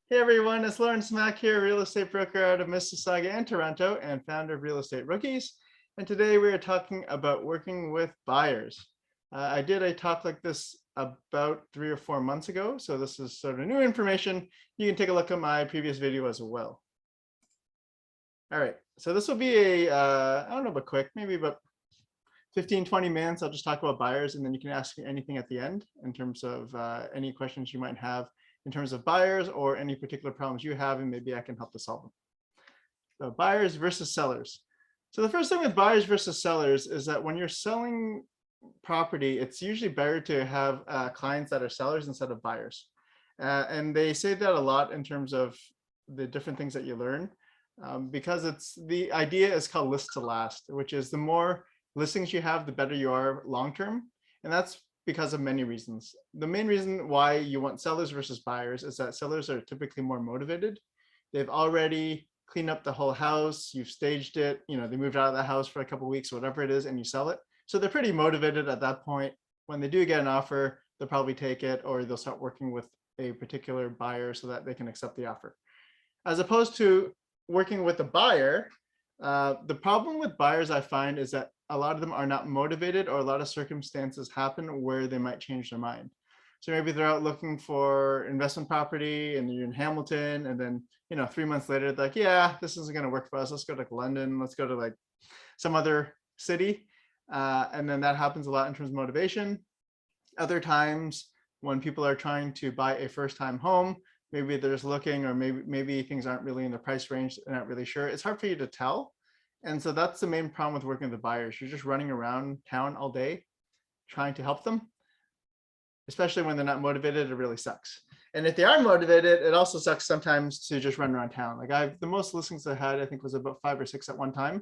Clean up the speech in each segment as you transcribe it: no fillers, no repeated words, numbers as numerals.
Hey everyone, it's Lawrence Mack here, real estate broker out of Mississauga and Toronto and founder of Real Estate Rookies. And today we are talking about working with buyers. I did a talk like this about 3 or 4 months ago, so this is sort of new information. You can take a look at my previous video as well. All right, so this will be I don't know, but quick, maybe about 15, 20 minutes. I'll just talk about buyers and then you can ask me anything at the end in terms of any questions you might have in terms of buyers or any particular problems you have, and maybe I can help to solve them. So buyers versus sellers. So the first thing with buyers versus sellers is that when you're selling property, it's usually better to have clients that are sellers instead of buyers. And they say that a lot in terms of the different things that you learn, because the idea is called list to last, which is the more listings you have, the better you are long-term. And that's because of many reasons. The main reason why you want sellers versus buyers is that sellers are typically more motivated. They've already cleaned up the whole house, you've staged it, they moved out of the house for a couple of weeks, whatever it is, and you sell it. So they're pretty motivated at that point. When they do get an offer, they'll probably take it, or they'll start working with a particular buyer so that they can accept the offer. As opposed to working with a buyer, the problem with buyers I find is that a lot of them are not motivated, or a lot of circumstances happen where they might change their mind. So maybe they're out looking for investment property and you're in Hamilton, and then 3 months later they're like, yeah, this isn't going to work for us, let's go to London, let's go to like some other city. And then that happens a lot in terms of motivation. Other times when people are trying to buy a first-time home, maybe they're just looking, or maybe things aren't really in the price range, they're not really sure. It's hard for you to tell. And so that's the main problem with working with the buyers. You're just running around town all day trying to help them, especially when they're not motivated. It really sucks. And if they are motivated, it also sucks sometimes to just run around town. Like the most listings I had, I think, was about 5 or 6 at one time,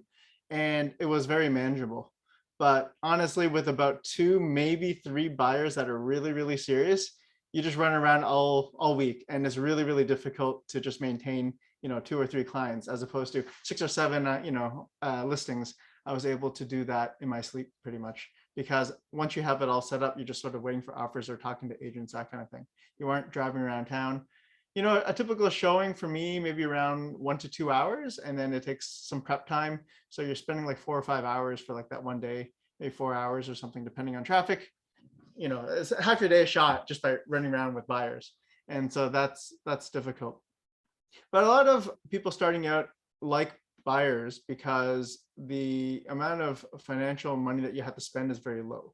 and it was very manageable. But honestly, with about 2, maybe 3 buyers that are really, really serious, you just run around all week, and it's really, really difficult to just maintain 2 or 3 clients, as opposed to 6 or 7 listings. I was able to do that in my sleep pretty much, because once you have it all set up, you're just sort of waiting for offers or talking to agents, that kind of thing. You aren't driving around town. A typical showing for me, maybe around 1 to 2 hours, and then it takes some prep time. So you're spending like 4 or 5 hours for like that one day, maybe 4 hours or something, depending on traffic. It's half your day shot just by running around with buyers. And so that's difficult. But a lot of people starting out like buyers because the amount of financial money that you have to spend is very low.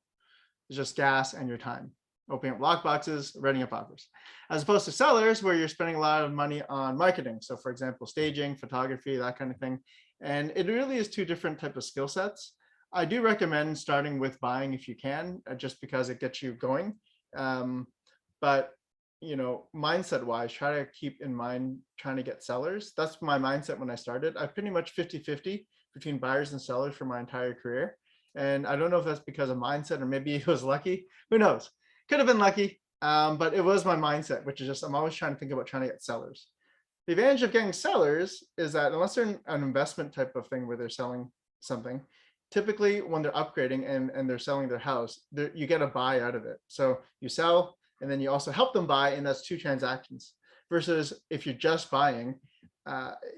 It's just gas and your time, opening up lock boxes, writing up offers, as opposed to sellers where you're spending a lot of money on marketing. So for example, staging, photography, that kind of thing. And it really is 2 different types of skill sets. I do recommend starting with buying if you can, just because it gets you going. But mindset wise, try to keep in mind trying to get sellers. That's my mindset when I started. I pretty much 50-50 between buyers and sellers for my entire career. And I don't know if that's because of mindset or maybe it was lucky. Who knows? Could have been lucky, but it was my mindset, which is just I'm always trying to think about trying to get sellers. The advantage of getting sellers is that unless they're an investment type of thing where they're selling something, typically when they're upgrading and they're selling their house, you get a buy out of it. So you sell, and then you also help them buy, and that's 2 transactions. Versus if you're just buying,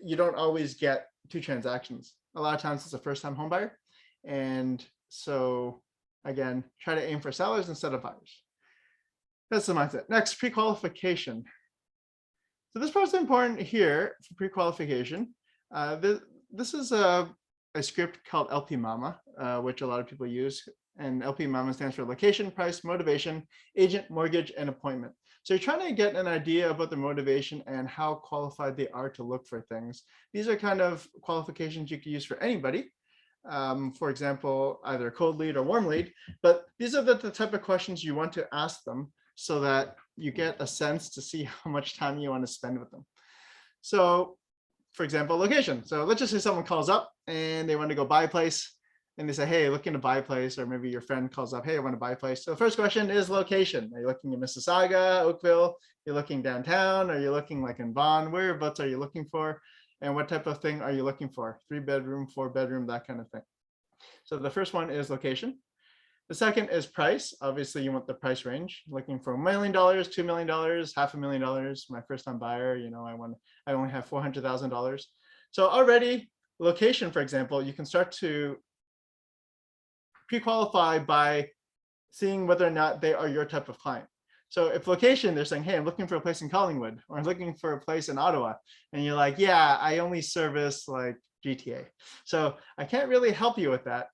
you don't always get 2 transactions. A lot of times it's a first-time home buyer. And so again, try to aim for sellers instead of buyers. That's the mindset. Next, pre-qualification. So this part is important here for pre-qualification. This is a script called LPMAMA, which a lot of people use. And LPMAMA stands for location, price, motivation, agent, mortgage, and appointment. So you're trying to get an idea about their motivation and how qualified they are to look for things. These are kind of qualifications you can use for anybody. For example, either cold lead or warm lead, but these are the type of questions you want to ask them so that you get a sense to see how much time you want to spend with them. So for example, location. So let's just say someone calls up and they want to go buy a place. And they say, hey, looking to buy a place, or maybe your friend calls up, hey, I want to buy a place. So the first question is location. Are you looking in Mississauga, Oakville? You're looking downtown? Are you looking like in Vaughan? Whereabouts are you looking for? And what type of thing are you looking for? 3 bedroom, 4 bedroom, that kind of thing. So the first one is location. The second is price. Obviously, you want the price range. Looking for $1 million, $2 million, $500,000. My first time buyer, I only have $400,000. So already, location, for example, you can start to pre-qualify by seeing whether or not they are your type of client. So if location, they're saying, hey, I'm looking for a place in Collingwood, or I'm looking for a place in Ottawa. And you're like, yeah, I only service like GTA. So I can't really help you with that.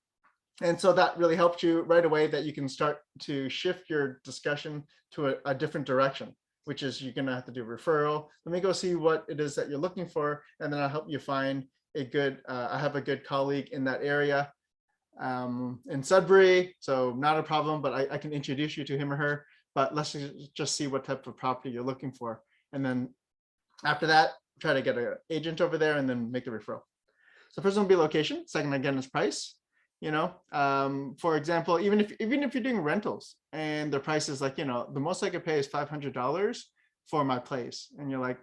And so that really helps you right away, that you can start to shift your discussion to a different direction, which is you're going to have to do referral. Let me go see what it is that you're looking for, and then I'll help you find a good, I have a good colleague in that area in Sudbury, so not a problem, but I can introduce you to him or her, but let's just see what type of property you're looking for. And then after that, try to get an agent over there and then make the referral. So first one will be location. Second, again, is price. For example, even if you're doing rentals and the price is like, the most I could pay is $500 for my place. And you're like,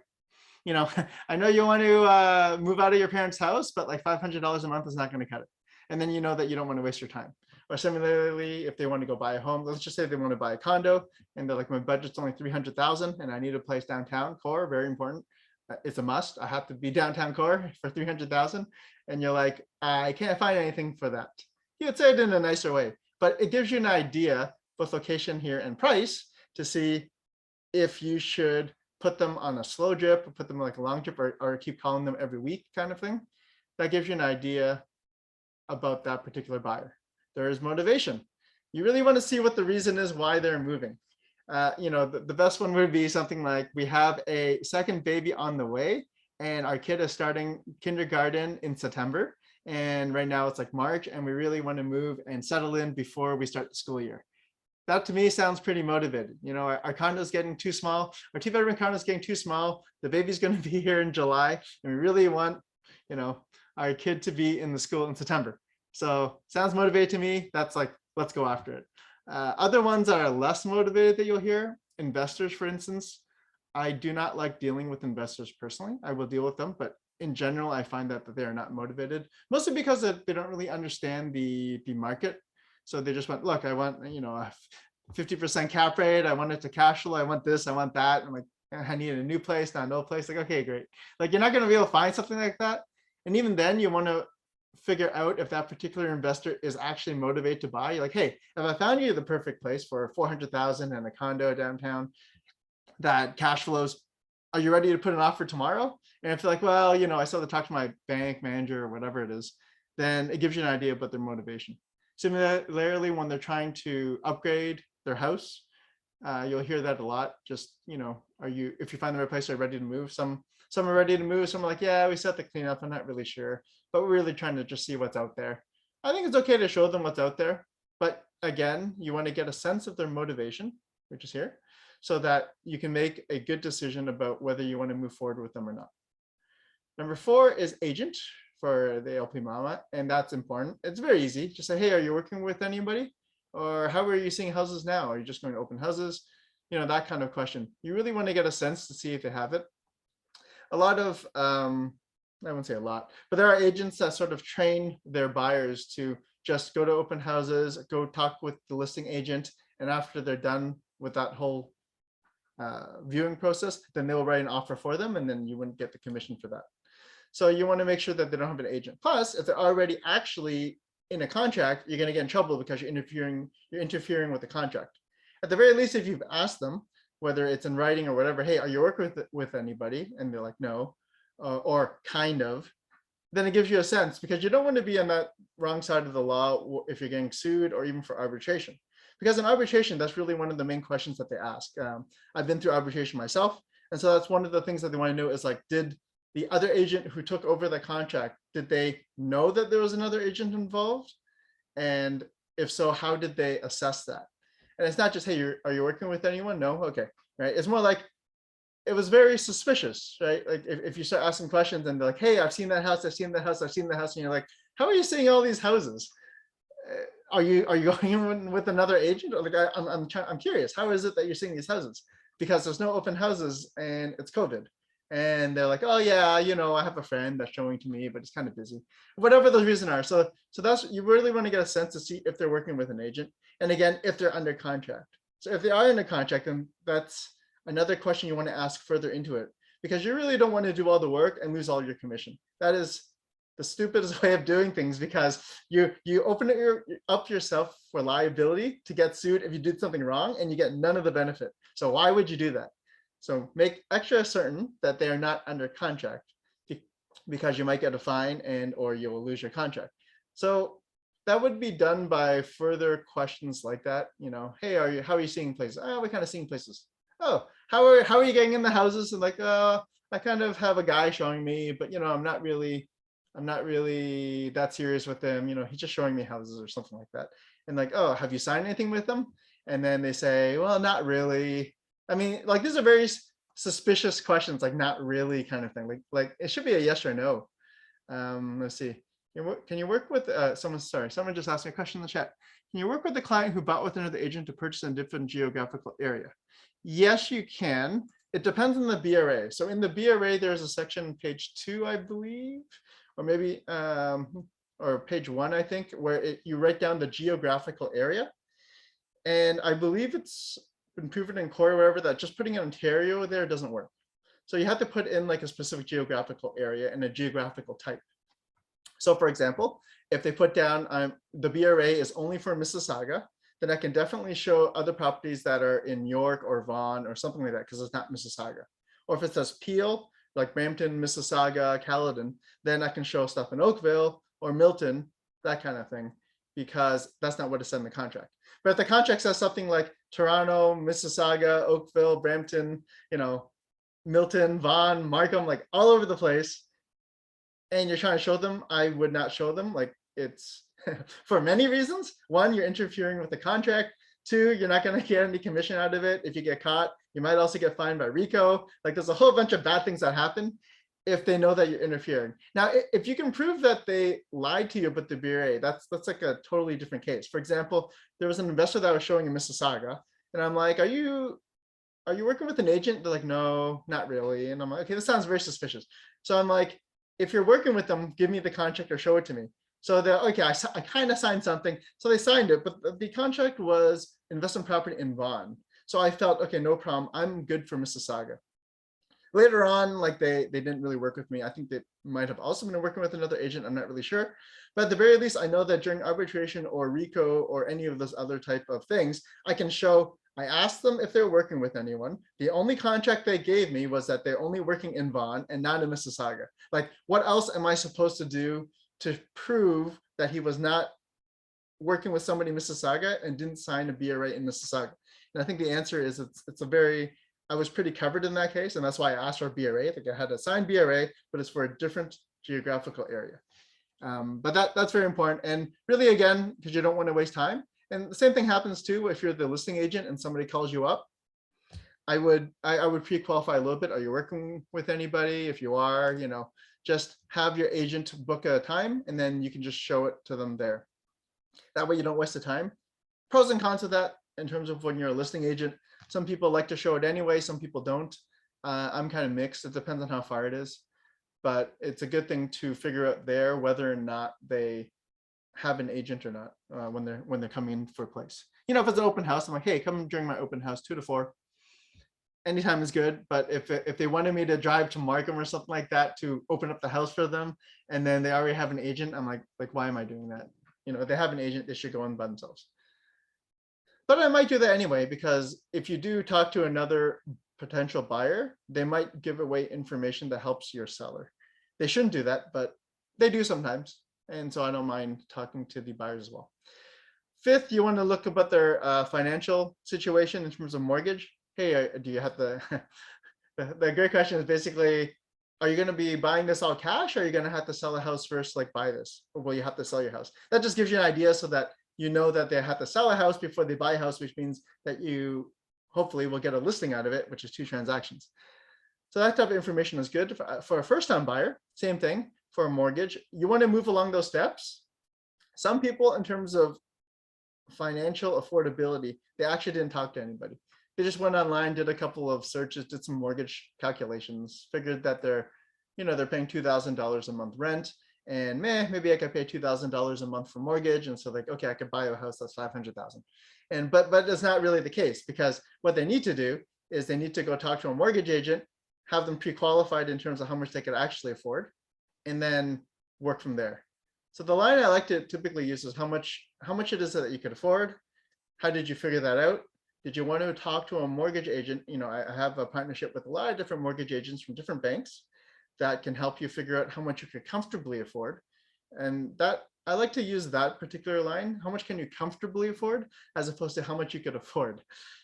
I know you want to move out of your parents' house, but like $500 a month is not going to cut it. And then you know that you don't want to waste your time. Or similarly, if they want to go buy a home, let's just say they want to buy a condo and they're like, my budget's only $300,000 and I need a place downtown core, very important. It's a must. I have to be downtown core for $300,000. And you're like, I can't find anything for that. You would say it in a nicer way, but it gives you an idea, both location here and price, to see if you should put them on a slow drip, or put them like a long drip, or keep calling them every week kind of thing. That gives you an idea about that particular buyer. There is motivation. You really want to see what the reason is why they're moving. The best one would be something like, we have a second baby on the way and our kid is starting kindergarten in September. And right now it's like March, and we really want to move and settle in before we start the school year. That to me sounds pretty motivated. Our condo is getting too small. Our two-bedroom condo is getting too small. The baby's going to be here in July, and we really want, our kid to be in the school in September. So sounds motivated to me. That's like, let's go after it. Other ones that are less motivated that you'll hear, investors, for instance. I do not like dealing with investors personally. I will deal with them, but in general, I find that they are not motivated, mostly because they don't really understand the market. So they just want, look, I want, a 50% cap rate. I want it to cash flow. I want this, I want that. I'm like, I need a new place, not no place. Like, okay, great. Like, you're not going to be able to find something like that. And even then you want to figure out if that particular investor is actually motivated to buy. You're like, hey, if I found you the perfect place for $400,000 and a condo downtown that cash flows, are you ready to put an offer tomorrow? And if you're like, well, I still have to talk to my bank manager or whatever it is, then it gives you an idea about their motivation. Similarly, when they're trying to upgrade their house, you'll hear that a lot. Just, if you find the right place, are you ready to move? Some are ready to move. Some are like, yeah, we still have to clean up. I'm not really sure, but we're really trying to just see what's out there. I think it's okay to show them what's out there. But again, you want to get a sense of their motivation, which is here, so that you can make a good decision about whether you want to move forward with them or not. Number 4 is agent for the LPMAMA, and that's important. It's very easy. Just say, hey, are you working with anybody? Or how are you seeing houses now? Are you just going to open houses? That kind of question. You really want to get a sense to see if they have it. A lot of, I wouldn't say a lot, but there are agents that sort of train their buyers to just go to open houses, go talk with the listing agent, and after they're done with that whole viewing process, then they will write an offer for them, and then you wouldn't get the commission for that. So you want to make sure that they don't have an agent. Plus, if they're already actually in a contract, you're going to get in trouble because you're interfering with the contract. At the very least, if you've asked them, whether it's in writing or whatever, hey, are you working with anybody? And they're like, no, or kind of, then it gives you a sense, because you don't want to be on that wrong side of the law if you're getting sued or even for arbitration. Because in arbitration, that's really one of the main questions that they ask. I've been through arbitration myself. And so that's one of the things that they want to know is like, did the other agent who took over the contract, did they know that there was another agent involved? And if so, how did they assess that? And it's not just, hey, are you working with anyone? No? Okay, right? It's more like, it was very suspicious, right? Like if you start asking questions and they're like, hey, I've seen that house, I've seen the house, I've seen the house. And you're like, how are you seeing all these houses? Are you going in with another agent? Or like, I'm curious, how is it that you're seeing these houses? Because there's no open houses and it's COVID. And they're like, oh yeah, you know, I have a friend that's showing to me, but it's kind of busy, whatever those reasons are. So that's, you really want to get a sense to see if they're working with an agent. And again, if they're under contract. So if they are under contract, then that's another question you want to ask further into it, because you really don't want to do all the work and lose all your commission. That is the stupidest way of doing things, because you open it up yourself for liability to get sued if you did something wrong, and you get none of the benefit. So why would you do that? So make extra certain that they are not under contract, because you might get a fine and or you will lose your contract. So that would be done by further questions like that. You know, hey, how are you seeing places? Oh, we're kind of seeing places. Oh, how are you getting in the houses? And like, I kind of have a guy showing me, but you know, I'm not really that serious with them. You know, he's just showing me houses or something like that. And like, oh, have you signed anything with them? And then they say, well, not really. I mean, like, these are very suspicious questions, like not really kind of thing. Like it should be a yes or no. Let's see. Can you work with someone just asked me a question in the chat. Can you work with the client who bought with another agent to purchase in a different geographical area? Yes, you can. It depends on the BRA. So in the BRA, there's a section, page 2, I believe, or maybe, or page 1, I think, where you write down the geographical area. And I believe it's been proven in court or whatever that just putting in Ontario there doesn't work. So you have to put in like a specific geographical area and a geographical type. So for example, if they put down the BRA is only for Mississauga, then I can definitely show other properties that are in York or Vaughan or something like that, because it's not Mississauga. Or if it says Peel, like Brampton, Mississauga, Caledon, then I can show stuff in Oakville or Milton, that kind of thing, because that's not what it said in the contract. But if the contract says something like Toronto, Mississauga, Oakville, Brampton, you know, Milton, Vaughan, Markham, like all over the place, and you're trying to show them, I would not show them. Like, it's for many reasons. One, you're interfering with the contract. Two, you're not going to get any commission out of it. If you get caught, you might also get fined by RICO. Like, there's a whole bunch of bad things that happen if they know that you're interfering. Now, if you can prove that they lied to you about the BRA, that's like a totally different case. For example, there was an investor that I was showing in Mississauga, and I'm like, are you working with an agent? They're like, no, not really. And I'm like, okay, this sounds very suspicious. So I'm like, if you're working with them, give me the contract or show it to me. So they're okay, I kind of signed something. So they signed it, but the contract was investment property in Vaughan. So I felt, okay, no problem. I'm good for Mississauga. Later on, like they didn't really work with me. I think they might have also been working with another agent. I'm not really sure. But at the very least, I know that during arbitration or RICO or any of those other type of things, I can show, I asked them if they're working with anyone. The only contract they gave me was that they're only working in Vaughan and not in Mississauga. Like, what else am I supposed to do to prove that he was not working with somebody in Mississauga and didn't sign a BRA in Mississauga? And I think the answer is it's a very, I was pretty covered in that case, and that's why I asked for a BRA. I think I had a signed BRA, but it's for a different geographical area. But that's very important. And really, again, because you don't want to waste time. And the same thing happens too if you're the listing agent and somebody calls you up. I would pre-qualify a little bit. Are you working with anybody? If you are, you know, just have your agent book a time, and then you can just show it to them there. That way you don't waste the time. Pros and cons of that in terms of when you're a listing agent. Some people like to show it anyway, some people don't. I'm kind of mixed. It depends on how far it is, but it's a good thing to figure out there whether or not they have an agent or not when they're coming in for a place. You know, if it's an open house, I'm like, hey, come during my open house 2 to 4. Anytime is good. But if they wanted me to drive to Markham or something like that to open up the house for them, and then they already have an agent, I'm like, why am I doing that? You know, if they have an agent, they should go in by themselves. But I might do that anyway, because if you do talk to another potential buyer, they might give away information that helps your seller. They shouldn't do that, but they do sometimes. And so I don't mind talking to the buyers as well. Fifth, you want to look about their financial situation in terms of mortgage. Hey, do you have the great question is basically, are you going to be buying this all cash, or are you going to have to sell a house first, like buy this, or will you have to sell your house? That just gives you an idea so that you know that they have to sell a house before they buy a house, which means that you hopefully will get a listing out of it, which is 2 transactions. So that type of information is good. For a first-time buyer, same thing. For a mortgage, you want to move along those steps. Some people, in terms of financial affordability, they actually didn't talk to anybody. they just went online, did a couple of searches, did some mortgage calculations, figured that they're paying $2,000 a month rent, and maybe I could pay $2,000 a month for mortgage, and so like, okay, I could buy a house that's 500,000, and but it's not really the case, because what they need to do is they need to go talk to a mortgage agent, have them pre-qualified in terms of how much they could actually afford, and then work from there. So the line I like to typically use is how much it is that you could afford. How did you figure that out? Did you want to talk to a mortgage agent? I have a partnership with a lot of different mortgage agents from different banks that can help you figure out how much you could comfortably afford. And that I like to use that particular line, how much can you comfortably afford, as opposed to how much you could afford.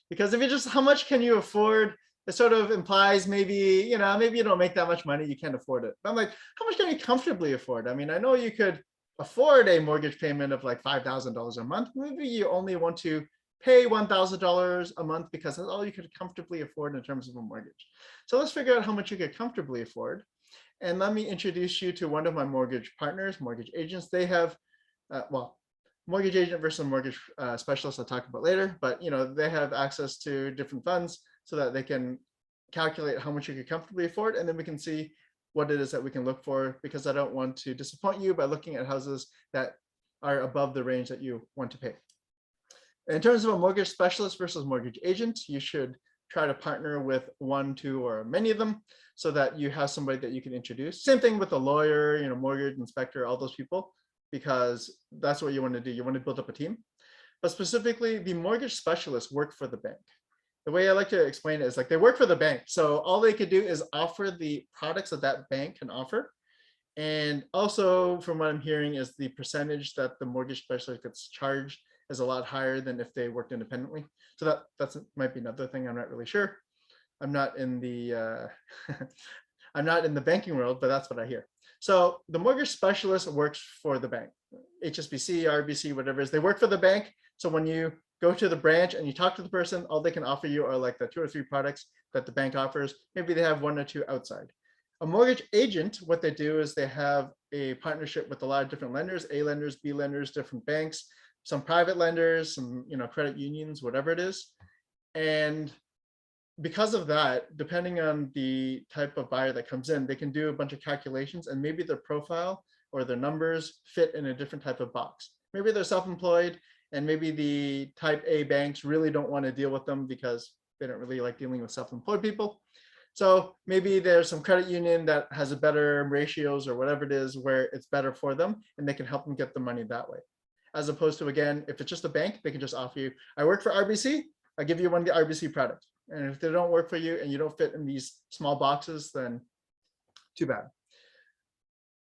Because if you just how much can you afford, it sort of implies maybe you don't make that much money, you can't afford it. But I'm like, how much can you comfortably afford? I mean, I know you could afford a mortgage payment of like $5,000 a month. Maybe you only want to pay $1,000 a month because that's all you could comfortably afford in terms of a mortgage. So let's figure out how much you could comfortably afford. And let me introduce you to one of my mortgage partners, mortgage agents. They have, mortgage agent versus mortgage specialist I'll talk about later, but they have access to different funds so that they can calculate how much you could comfortably afford, and then we can see what it is that we can look for, because I don't want to disappoint you by looking at houses that are above the range that you want to pay. In terms of a mortgage specialist versus mortgage agent, you should try to partner with one, two, or many of them so that you have somebody that you can introduce. Same thing with a lawyer, mortgage inspector, all those people, because that's what you want to do. You want to build up a team. But specifically, the mortgage specialists work for the bank. The way I like to explain it is like they work for the bank. So all they could do is offer the products that that bank can offer. And also, from what I'm hearing, is the percentage that the mortgage specialist gets charged is a lot higher than if they worked independently. So that might be another thing. I'm not really sure. I'm not in the I'm not in the banking world, but that's what I hear. So the mortgage specialist works for the bank, HSBC, RBC, whatever it is. They work for the bank. So when you go to the branch and you talk to the person, all they can offer you are like the 2 or 3 products that the bank offers. Maybe they have 1 or 2 outside. A mortgage agent, what they do is they have a partnership with a lot of different lenders, A lenders, B lenders, different banks, some private lenders, some credit unions, whatever it is. And because of that, depending on the type of buyer that comes in, they can do a bunch of calculations, and maybe their profile or their numbers fit in a different type of box. Maybe they're self-employed, and maybe the type A banks really don't want to deal with them because they don't really like dealing with self-employed people. So maybe there's some credit union that has a better ratios or whatever it is where it's better for them, and they can help them get the money that way. As opposed to, again, if it's just a bank, they can just offer you, I work for RBC, I give you one of the RBC products. And if they don't work for you and you don't fit in these small boxes, then too bad.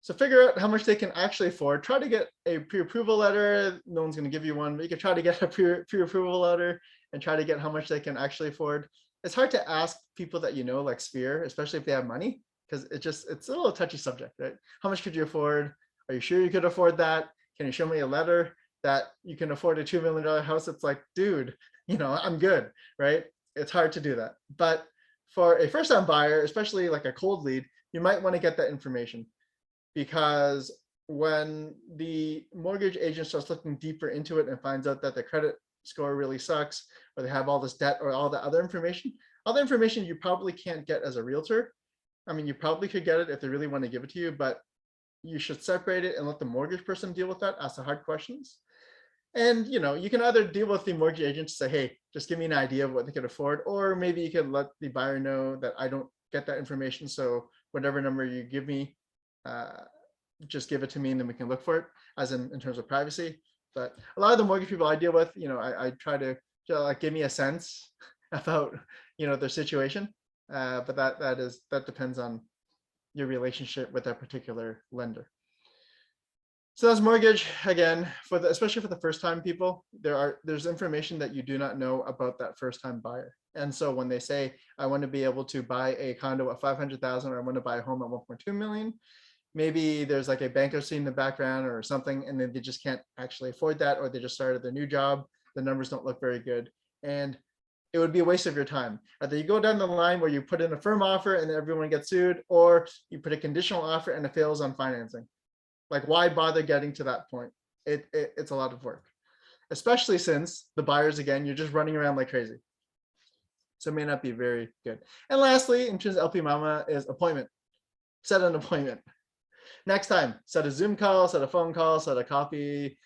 So figure out how much they can actually afford. Try to get a pre-approval letter. No one's going to give you one, but you can try to get a pre-approval letter and try to get how much they can actually afford. It's hard to ask people that like Sphere, especially if they have money, because it's a little touchy subject, right? How much could you afford? Are you sure you could afford that? Can you show me a letter that you can afford a $2 million house? It's like, dude, I'm good, right? It's hard to do that. But for a first-time buyer, especially like a cold lead, you might want to get that information, because when the mortgage agent starts looking deeper into it and finds out that the credit score really sucks, or they have all this debt or all the other information you probably can't get as a realtor. I mean, you probably could get it if they really want to give it to you, but you should separate it and let the mortgage person deal with that, ask the hard questions. And you can either deal with the mortgage agent to say, hey, just give me an idea of what they could afford, or maybe you could let the buyer know that I don't get that information, so whatever number you give me, just give it to me and then we can look for it, as in terms of privacy. But a lot of the mortgage people I deal with, I try to like give me a sense about their situation, but that depends on your relationship with that particular lender. So that's mortgage. Again, especially for the first-time people, there's information that you do not know about that first-time buyer. And so when they say, I want to be able to buy a condo at 500,000, or I want to buy a home at 1.2 million, maybe there's like a bankruptcy in the background or something, and then they just can't actually afford that, or they just started their new job. The numbers don't look very good, and it would be a waste of your time. Either you go down the line where you put in a firm offer and everyone gets sued, or you put a conditional offer and it fails on financing. Like, why bother getting to that point? It's a lot of work, especially since the buyers, again, you're just running around like crazy. So it may not be very good. And lastly, in terms of LPMAMA is appointment. Set an appointment. Next time, set a Zoom call, set a phone call, set a coffee,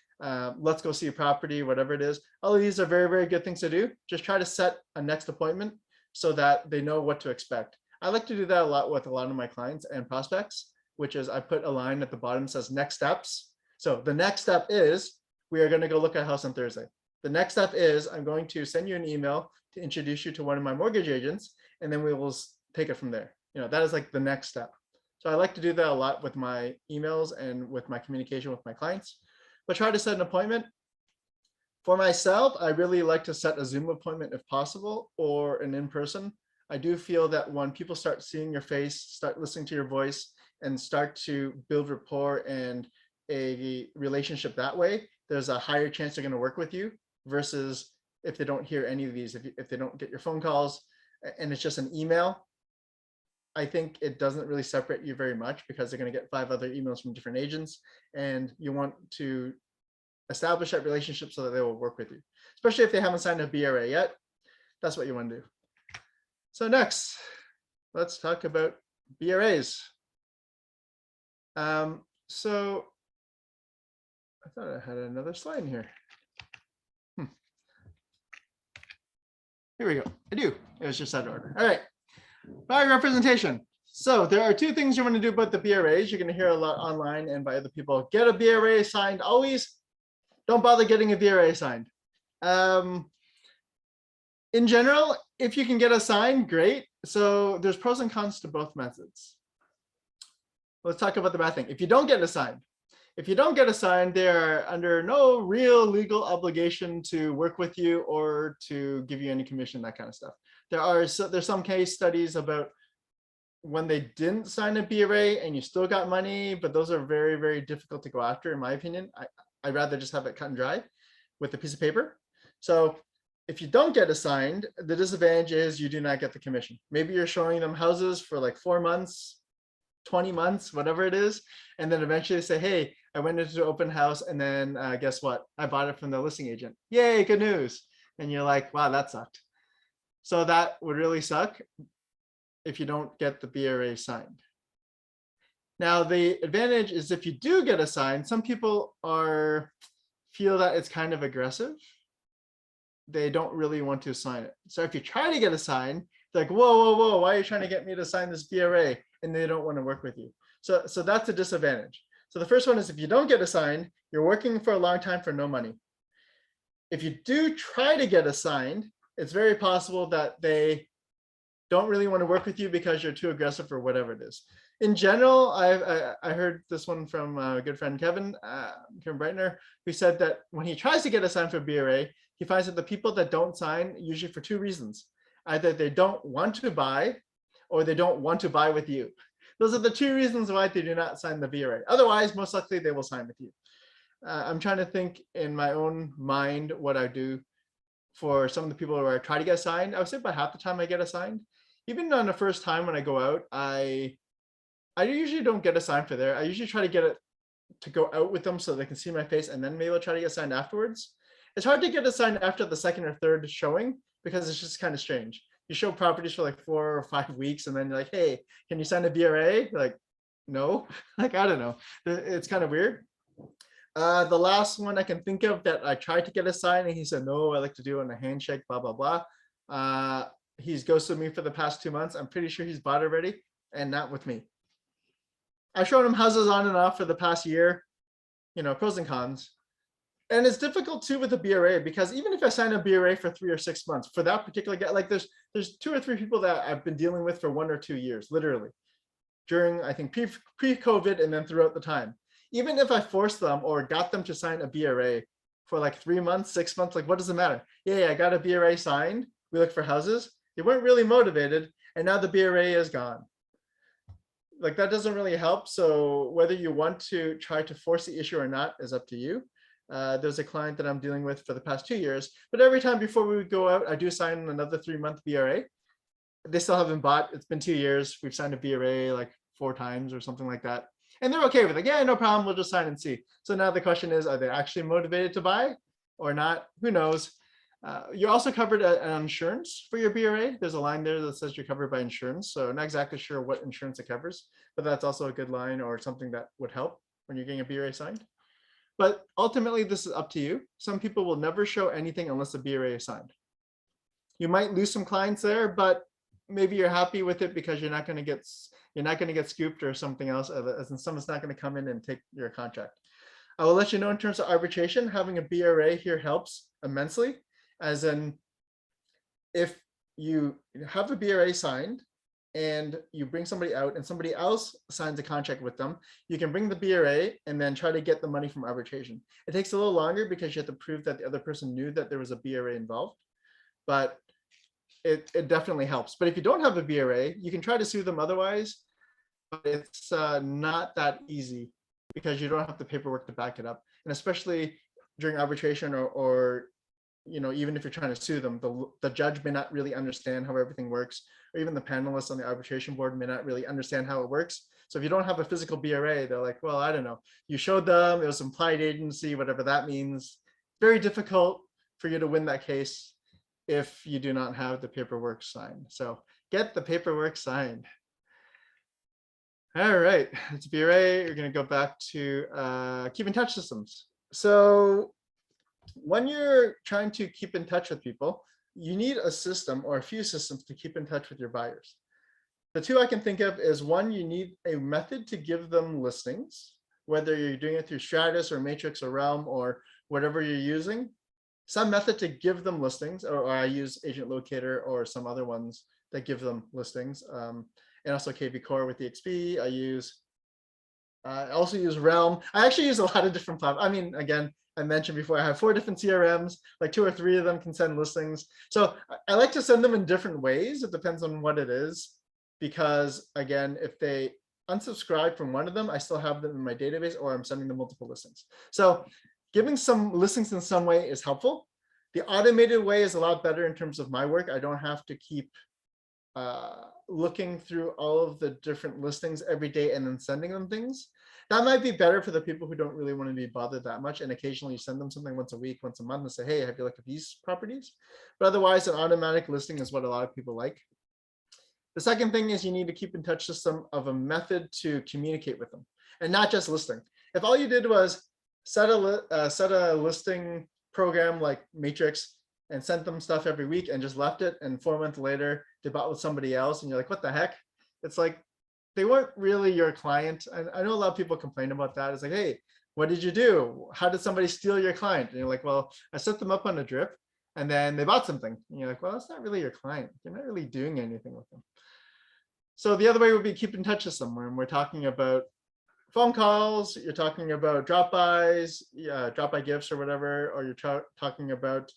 let's go see a property, whatever it is. All of these are very, very good things to do. Just try to set a next appointment so that they know what to expect. I like to do that a lot with a lot of my clients and prospects, which is I put a line at the bottom that says next steps. So the next step is we are going to go look at a house on Thursday. The next step is I'm going to send you an email to introduce you to one of my mortgage agents, and then we will take it from there. That is like the next step. So I like to do that a lot with my emails and with my communication with my clients, but try to set an appointment. For myself, I really like to set a Zoom appointment if possible, or an in-person. I do feel that when people start seeing your face, start listening to your voice, and start to build rapport and a relationship that way, there's a higher chance they're going to work with you versus if they don't hear any of these, if they don't get your phone calls and it's just an email. I think it doesn't really separate you very much because they're going to get 5 other emails from different agents, and you want to establish that relationship so that they will work with you, especially if they haven't signed a BRA yet. That's what you want to do. So next, let's talk about BRAs. So I thought I had another slide in here. Here we go. I do. It was just out of order. All right. By representation. So there are 2 things you want to do about the BRAs. You're going to hear a lot online and by other people. Get a BRA signed. Always don't bother getting a BRA signed. In general, if you can get a sign, great. So there's pros and cons to both methods. Let's talk about the bad thing. If you don't get a sign, they are under no real legal obligation to work with you or to give you any commission, that kind of stuff. There's some case studies about when they didn't sign a BRA and you still got money, but those are very, very difficult to go after, in my opinion. I'd rather just have it cut and dry with a piece of paper. So if you don't get assigned, the disadvantage is you do not get the commission. Maybe you're showing them houses for like 4 months, 20 months, whatever it is. And then eventually they say, hey, I went into an open house and then guess what? I bought it from the listing agent. Yay, good news. And you're like, wow, that sucked. So that would really suck if you don't get the BRA signed. Now, the advantage is if you do get assigned, some people feel that it's kind of aggressive. They don't really want to sign it. So if you try to get assigned, they're like, whoa, why are you trying to get me to sign this BRA? And they don't want to work with you. So that's a disadvantage. So the first one is if you don't get assigned, you're working for a long time for no money. If you do try to get assigned, it's very possible that they don't really want to work with you because you're too aggressive or whatever it is. In general, I heard this one from a good friend, Kevin Breitner, who said that when he tries to get assigned for BRA, he finds that the people that don't sign usually for 2 reasons. Either they don't want to buy or they don't want to buy with you. Those are the 2 reasons why they do not sign the BRA. Otherwise, most likely they will sign with you. I'm trying to think in my own mind what I do for some of the people where I try to get assigned. I would say about half the time I get assigned. Even on the first time when I go out, I usually don't get assigned for there. I usually try to get it to go out with them so they can see my face, and then maybe I'll try to get assigned afterwards. It's hard to get assigned after the 2nd or 3rd showing because it's just kind of strange. You show properties for like 4 or 5 weeks and then you're like, hey, can you sign a BRA? You're like, no, like, I don't know. It's kind of weird. The last one I can think of that I tried to get assigned and he said, no, I like to do it on a handshake, blah, blah, blah. He's ghosted me for the past 2 months. I'm pretty sure he's bought already and not with me. I've shown him houses on and off for the past year, pros and cons. And it's difficult too with the BRA because even if I sign a BRA for 3 or 6 months for that particular guy, like there's 2 or 3 people that I've been dealing with for 1 or 2 years, literally during, I think pre-COVID and then throughout the time. Even if I forced them or got them to sign a BRA for like 3 months, 6 months, like what does it matter? Yeah, I got a BRA signed. We look for houses. They weren't really motivated. And now the BRA is gone. Like that doesn't really help. So whether you want to try to force the issue or not is up to you. There's a client that I'm dealing with for the past 2 years, but every time before we would go out, I do sign another 3-month BRA. They still haven't bought. It's been 2 years. We've signed a BRA like 4 times or something like that. And they're okay with it. Yeah, no problem. We'll just sign and see. So now the question is, are they actually motivated to buy or not? Who knows? You're also covered on insurance for your BRA. There's a line there that says you're covered by insurance. So not exactly sure what insurance it covers, but that's also a good line or something that would help when you're getting a BRA signed. But ultimately, this is up to you. Some people will never show anything unless a BRA is signed. You might lose some clients there, but maybe you're happy with it because you're not going to get scooped or something else, as in someone's not going to come in and take your contract. I will let you know in terms of arbitration, having a BRA here helps immensely, as in if you have a BRA signed and you bring somebody out and somebody else signs a contract with them, you can bring the BRA and then try to get the money from arbitration. It takes a little longer because you have to prove that the other person knew that there was a BRA involved, but it definitely helps. But if you don't have a BRA, you can try to sue them otherwise, but it's not that easy because you don't have the paperwork to back it up. And especially during arbitration or even if you're trying to sue them, the judge may not really understand how everything works, or even the panelists on the arbitration board may not really understand how it works. So if you don't have a physical BRA, they're like, well, I don't know. You showed them, it was implied agency, whatever that means. Very difficult for you to win that case if you do not have the paperwork signed. So get the paperwork signed. All right, it's BRA. You're going to go back to keep in touch systems. So when you're trying to keep in touch with people, you need a system or a few systems to keep in touch with your buyers. The two I can think of is, one, you need a method to give them listings, whether you're doing it through Stratus or Matrix or Realm or whatever you're using, some method to give them listings, or I use Agent Locator or some other ones that give them listings. And also KV Core with EXP. I also use Realm. I actually use a lot of different platforms. I mean, again, I mentioned before, I have 4 different CRMs, like 2 or 3 of them can send listings. So I like to send them in different ways. It depends on what it is, because again, if they unsubscribe from one of them, I still have them in my database, or I'm sending them multiple listings. So giving some listings in some way is helpful. The automated way is a lot better in terms of my work. I don't have to keep looking through all of the different listings every day and then sending them things. That might be better for the people who don't really want to be bothered that much. And occasionally you send them something once a week, once a month, and say, hey, have you looked at these properties? But otherwise, an automatic listing is what a lot of people like. The second thing is you need to keep in touch system of a method to communicate with them, and not just listing. If all you did was set a listing program like Matrix and sent them stuff every week and just left it, and 4 months later they bought with somebody else, and you're like, what the heck? It's like, they weren't really your client. And I know a lot of people complain about that. It's like, hey, what did you do? How did somebody steal your client? And you're like, well, I set them up on a drip and then they bought something. And you're like, well, that's not really your client. You're not really doing anything with them. So the other way would be keep in touch with someone. When we're talking about phone calls, you're talking about drop-bys, drop-by gifts or whatever, or you're talking about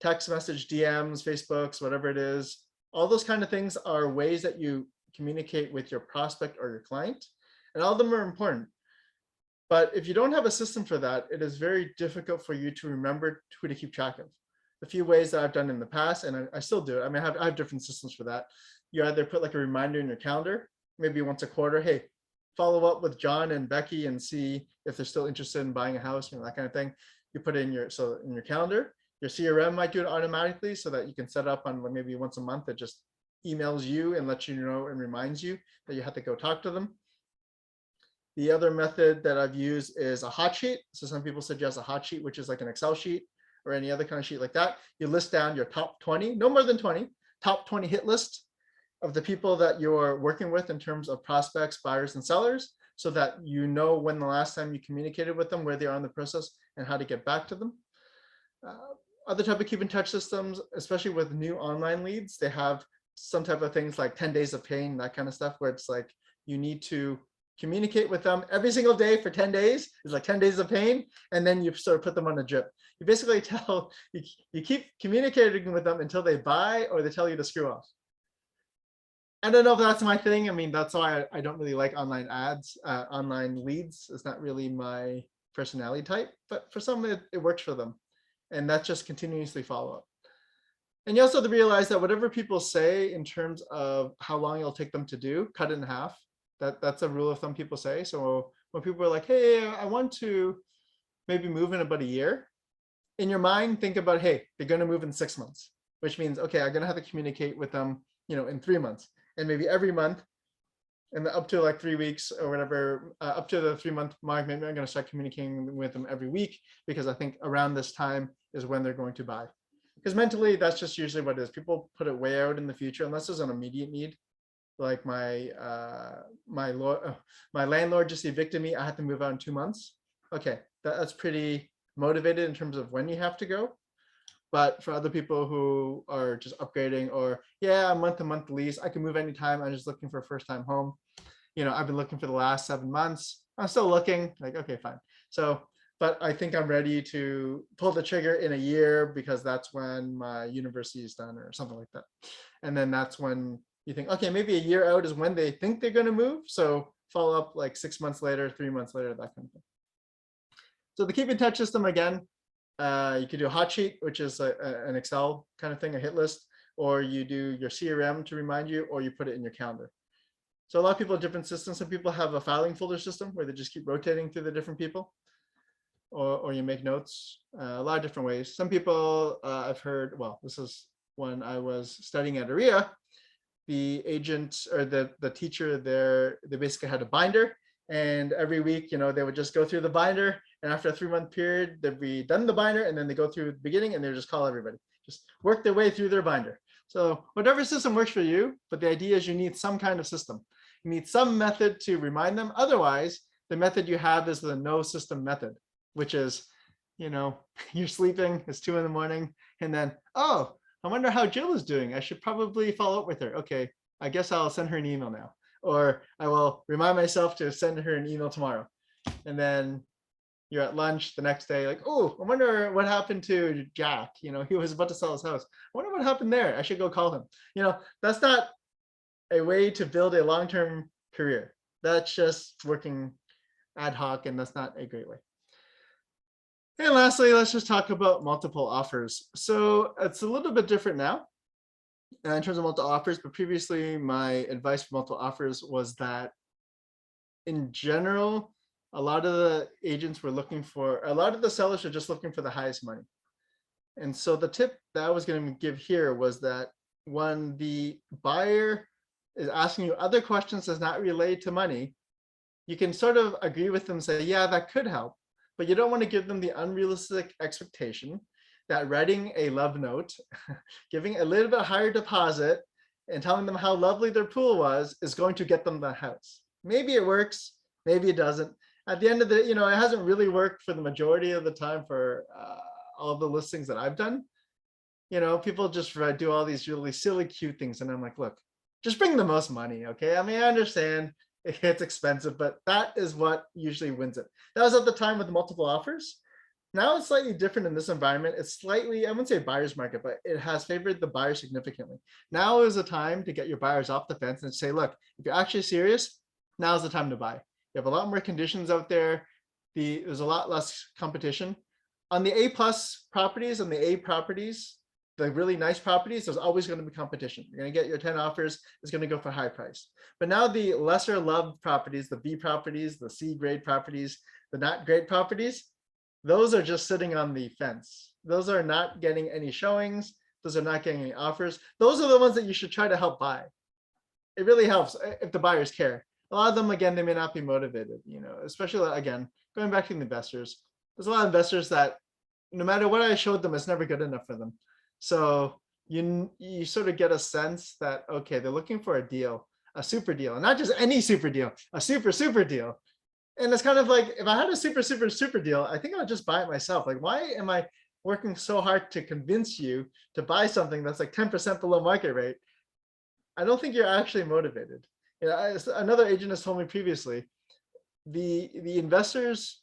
text message, DMs, Facebooks, whatever it is. All those kind of things are ways that you communicate with your prospect or your client, and all of them are important. But if you don't have a system for that, it is very difficult for you to remember who to keep track of. A few ways that I've done in the past, and I still do it. I mean, I have different systems for that. You either put like a reminder in your calendar, maybe once a quarter, hey, follow up with John and Becky and see if they're still interested in buying a house, that kind of thing. You put it in your calendar. Your CRM might do it automatically so that you can set up on maybe once a month. It just emails you and lets you know and reminds you that you have to go talk to them. The other method that I've used is a hot sheet. So some people suggest a hot sheet, which is like an Excel sheet or any other kind of sheet like that. You list down your top 20, no more than 20, top 20 hit list of the people that you're working with in terms of prospects, buyers, and sellers, so that you know when the last time you communicated with them, where they are in the process, and how to get back to them. Other type of keep in touch systems, especially with new online leads, they have some type of things like 10 days of pain, that kind of stuff, where it's like you need to communicate with them every single day for 10 days. It's like 10 days of pain, and then you sort of put them on a drip. You basically you keep communicating with them until they buy or they tell you to screw off. I don't know if that's my thing. I mean, that's why I don't really like online ads, online leads. It's not really my personality type, but for some it works for them. And that's just continuously follow up. And you also have to realize that whatever people say in terms of how long it'll take them to do, cut it in half. That's a rule of thumb people say. So when people are like, hey, I want to maybe move in about a year, in your mind, think about, hey, they're going to move in 6 months, which means, okay, I'm going to have to communicate with them, in 3 months, and maybe every month, and up to like 3 weeks or whatever, up to the 3-month mark, maybe I'm going to start communicating with them every week, because I think around this time is when they're going to buy. Because mentally, that's just usually what it is. People put it way out in the future, unless there's an immediate need. Like my landlord just evicted me. I had to move out in 2 months. Okay, that's pretty motivated in terms of when you have to go. But for other people who are just upgrading, or yeah, a month-to-month lease, I can move anytime. I'm just looking for a first-time home. I've been looking for the last 7 months. I'm still looking. Like, okay, fine. So, but I think I'm ready to pull the trigger in a year, because that's when my university is done or something like that. And then that's when you think, okay, maybe a year out is when they think they're going to move. So follow up like 6 months later, 3 months later, that kind of thing. So the keep in touch system, again, you could do a hot sheet, which is an Excel kind of thing, a hit list, or you do your CRM to remind you, or you put it in your calendar. So a lot of people have different systems. Some people have a filing folder system where they just keep rotating through the different people, or you make notes, a lot of different ways. Some people I've heard, well, this is when I was studying at AREA, the agent or the teacher there, they basically had a binder, and every week, they would just go through the binder, and after a 3-month period, they'd be done the binder, and then they go through the beginning, and they just call everybody, just work their way through their binder. So whatever system works for you, but the idea is you need some kind of system. You need some method to remind them. Otherwise, the method you have is the no system method, which is, you're sleeping, it's 2 a.m, and then, oh, I wonder how Jill is doing. I should probably follow up with her. Okay, I guess I'll send her an email now. Or I will remind myself to send her an email tomorrow. And then you're at lunch the next day, like, oh, I wonder what happened to Jack. He was about to sell his house. I wonder what happened there. I should go call him. That's not a way to build a long-term career. That's just working ad hoc, and that's not a great way. And lastly, let's just talk about multiple offers. So it's a little bit different now in terms of multiple offers, but previously my advice for multiple offers was that in general, a lot of the agents were looking for, a lot of the sellers are just looking for the highest money. And so the tip that I was going to give here was that when the buyer is asking you other questions that's not related to money, you can sort of agree with them, say, yeah, that could help. But you don't want to give them the unrealistic expectation that writing a love note, giving a little bit higher deposit, and telling them how lovely their pool was is going to get them the house. Maybe it works, maybe it doesn't. At the end of the, it hasn't really worked for the majority of the time for all the listings that I've done. People just do all these really silly, cute things. And I'm like, look, just bring the most money, okay? I mean, I understand it's expensive, but that is what usually wins it. That was at the time with the multiple offers. Now it's slightly different in this environment. It's slightly, I wouldn't say buyer's market, but it has favored the buyer significantly. Now is the time to get your buyers off the fence and say, look, if you're actually serious, now's the time to buy. You have a lot more conditions out there. There's a lot less competition. On the A+ properties, on the A properties, the really nice properties, there's always going to be competition. You're going to get your 10 offers, it's going to go for high price. But now the lesser loved properties, the B properties, the C grade properties, the not great properties, those are just sitting on the fence. Those are not getting any showings. Those are not getting any offers. Those are the ones that you should try to help buy. It really helps if the buyers care. A lot of them, again, they may not be motivated, especially, again, going back to the investors. There's a lot of investors that no matter what I showed them, it's never good enough for them. So you sort of get a sense that, okay, they're looking for a deal, a super deal, and not just any super deal, a super deal. And it's kind of like, if I had a super deal, I think I'll just buy it myself. Like, why am I working so hard to convince you to buy something that's like 10% below market rate? I don't think you're actually motivated. Another agent has told me previously, the investors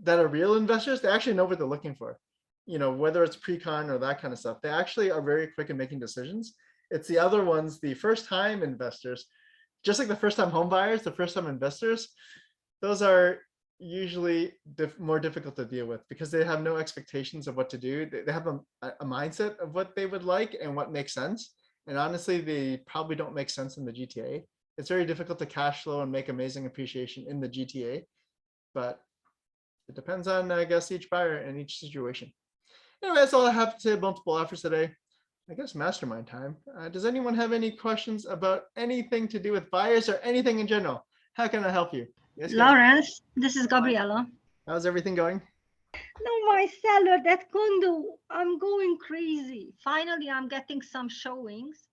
that are real investors, they actually know what they're looking for. Whether it's pre-con or that kind of stuff, they actually are very quick in making decisions. It's the other ones, the first-time investors, just like the first-time home buyers, the first-time investors, those are usually more difficult to deal with because they have no expectations of what to do. They have a mindset of what they would like and what makes sense. And honestly, they probably don't make sense in the GTA. It's very difficult to cash flow and make amazing appreciation in the GTA, but it depends on, I guess, each buyer and each situation. Anyway, that's all I have to say. Multiple offers today. I guess mastermind time. Does anyone have any questions about anything to do with buyers or anything in general? How can I help you? Yes, go ahead. Lawrence, this is Gabriella. How's everything going? No, my seller, that condo, I'm going crazy. Finally, I'm getting some showings.